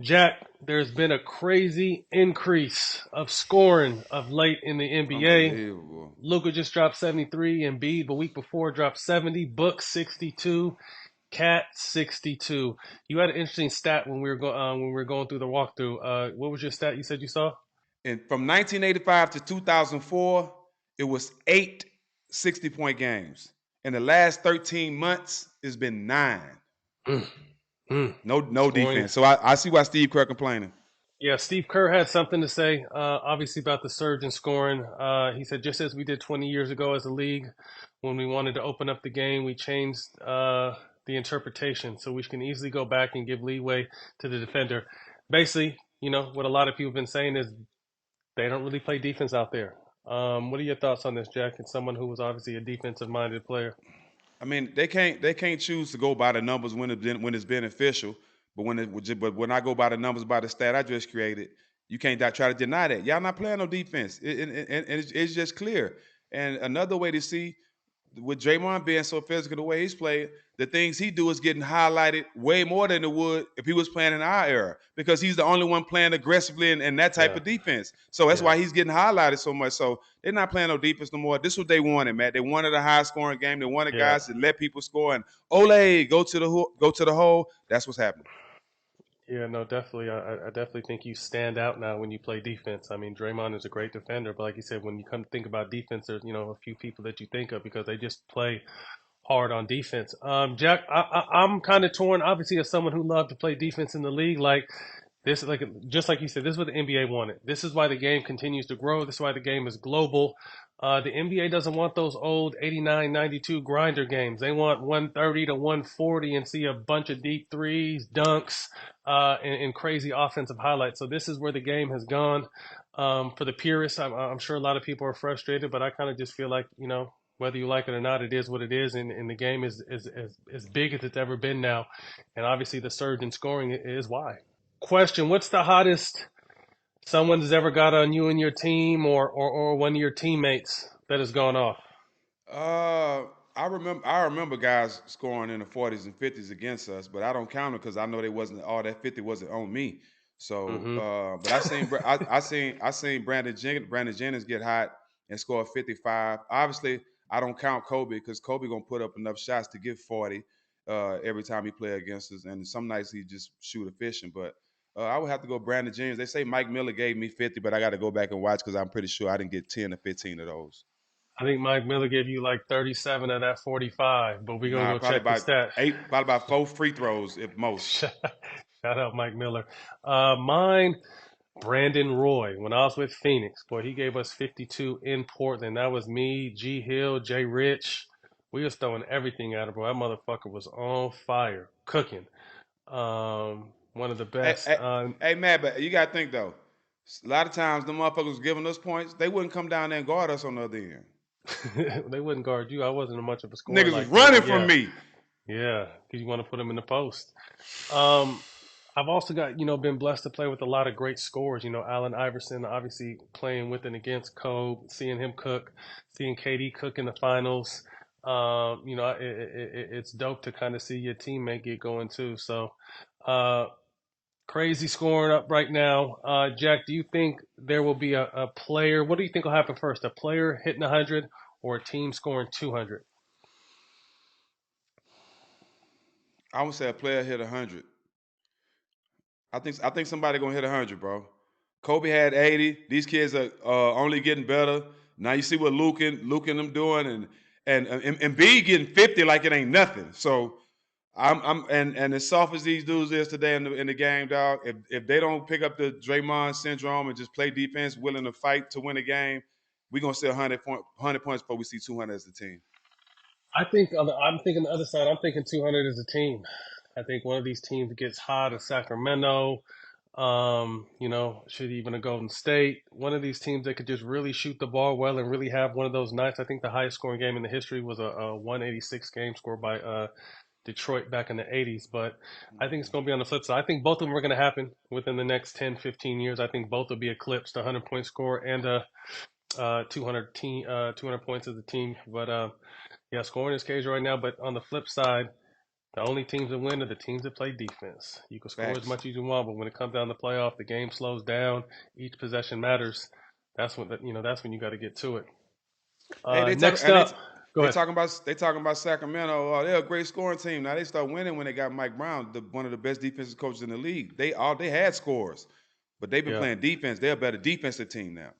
Jack, there's been a crazy increase of scoring of late in the NBA. Unbelievable. Luka just dropped 73, Embiid the week before dropped 70, Book 62, Cat 62. You had an interesting stat when we were going through the walkthrough. What was your stat you said you saw? And from 1985 to 2004, it was eight 60-point games. In the last 13 months, it's been nine. Mm, mm. No Scoring. defense. So I see why Steve Kerr complaining. Yeah, Steve Kerr had something to say, obviously, about the surge in scoring. He said, just as we did 20 years ago as a league, when we wanted to open up the game, we changed the interpretation so we can easily go back and give leeway to the defender. Basically, what a lot of people have been saying is they don't really play defense out there. What are your thoughts on this, Jack? And someone who was obviously a defensive-minded player. I mean, they can't choose to go by the numbers when it's beneficial, but when I go by the numbers by the stat I just created, you can't try to deny that. Y'all not playing no defense, and it's just clear. And another way to see with Draymond being so physical the way he's played, the things he do is getting highlighted way more than it would if he was playing in our era because he's the only one playing aggressively and that type Yeah, of defense. So that's yeah, why he's getting highlighted so much. So they're not playing no defense no more. This is what they wanted, Matt. They wanted a high scoring game. They wanted yeah. guys to let people score and Ole go to the hole. That's what's happening. Yeah, no, definitely. I definitely think you stand out now when you play defense. I mean, Draymond is a great defender, but like you said, when you come to think about defense, there's a few people that you think of because they just play hard on defense. Jack, I'm kind of torn. Obviously, as someone who loved to play defense in the league, like this, like just like you said, this is what the NBA wanted. This is why the game continues to grow. This is why the game is global. The NBA doesn't want those old 89, 92 grinder games. They want 130 to 140 and see a bunch of deep threes, dunks, and crazy offensive highlights. So this is where the game has gone. For the purists, I'm sure a lot of people are frustrated, but I kind of just feel like, whether you like it or not, it is what it is, and the game is as big as it's ever been now, and obviously the surge in scoring is why. Question: what's the hottest someone's ever got on you and your team, or one of your teammates that has gone off? Uh, I remember guys scoring in the 40s and 50s against us, but I don't count them because I know they wasn't all that 50 wasn't on me. So, Mm-hmm. but I seen Brandon Jennings get hot and score 55. Obviously, I don't count Kobe because Kobe gonna put up enough shots to get 40 every time he play against us, and some nights he just shoot efficient. But I would have to go Brandon Jennings. They say Mike Miller gave me 50, but I got to go back and watch because I'm pretty sure I didn't get 10 or 15 of those. I think Mike Miller gave you like 37 of that 45, but we're gonna Nah, go probably check the about stat. eight, probably about four free throws at most. Shout out Mike Miller. Mine, Brandon Roy. When I was with Phoenix, boy, he gave us 52 in Portland. That was me, G Hill, Jay Rich. We was throwing everything at him, bro. That motherfucker was on fire, cooking. One of the Hey, best. hey, hey, man, but you gotta think though. A lot of times the motherfuckers was giving us points. They wouldn't come down there and guard us on the other end. They wouldn't guard you. I wasn't much of a scorer Niggas was like that, running but from yeah, me. yeah, because you want to put them in the post. Um, I've also got, been blessed to play with a lot of great scorers. Allen Iverson, obviously playing with and against Kobe, seeing him cook, seeing KD cook in the finals. It's dope to kind of see your teammate get going too. So, uh, crazy scoring up right now. Jack, do you think there will be a player? What do you think will happen first? A player hitting 100 or a team scoring 200? I would say a player hit 100. I think somebody gonna hit 100, bro. Kobe had 80. These kids are only getting better. Now you see what Luke and them doing, and B getting 50 like it ain't nothing. So and as soft as these dudes is today in the game, dog. If they don't pick up the Draymond syndrome and just play defense, willing to fight to win a game, we gonna see 100 points before we see 200 as a team. I'm thinking the other side. I'm thinking 200 as a team. I think one of these teams gets hot as Sacramento. Should even a Golden State. One of these teams that could just really shoot the ball well and really have one of those nights. I think the highest scoring game in the history was a 186 game scored by Detroit back in the 80s. But I think it's going to be on the flip side. I think both of them are going to happen within the next 10, 15 years. I think both will be eclipsed, a 100-point score and a 200 points as a team. But yeah, scoring is cage right now. But on the flip side, The only teams that win are the teams that play defense. You can score as Facts. much as you want, but when it comes down to playoff, the game slows down. Each possession matters. That's when you got to get to it. Hey, they talk Next and up, go ahead. they talking about Sacramento. Oh, they're a great scoring team. Now they start winning when they got Mike Brown, one of the best defensive coaches in the league. They had scores, but they've been Yeah, playing defense. They're a better defensive team now.